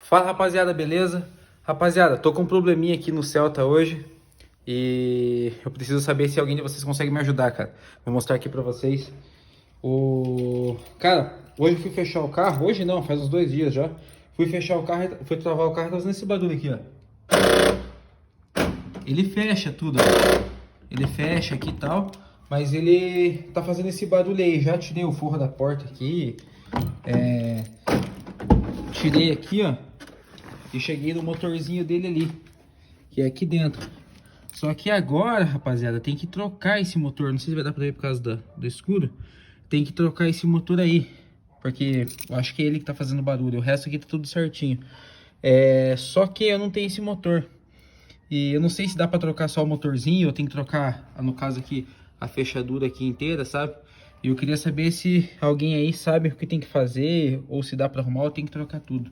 Fala, rapaziada, beleza? Rapaziada, tô com um probleminha aqui no Celta hoje e eu preciso saber se alguém de vocês consegue me ajudar, cara. Vou mostrar aqui pra vocês. Cara, hoje eu fui fechar o carro, hoje não, faz uns 2 dias já. Fui fechar o carro, fui travar o carro e tá fazendo esse barulho aqui, ó. Ele fecha tudo, ó. Ele fecha aqui e tal, mas ele tá fazendo esse barulho aí. Já tirei o forro da porta aqui, tirei aqui, ó. E cheguei no motorzinho dele ali, que é aqui dentro. Só que agora, rapaziada, tem que trocar esse motor. Não sei se vai dar pra ver por causa do escuro. Tem que trocar esse motor aí, porque eu acho que é ele que tá fazendo barulho. O resto aqui tá tudo certinho. Só que eu não tenho esse motor. E eu não sei se dá pra trocar só o motorzinho, ou tem que trocar, no caso aqui, a fechadura aqui inteira, sabe? E eu queria saber se alguém aí sabe o que tem que fazer, ou se dá pra arrumar, ou tem que trocar tudo.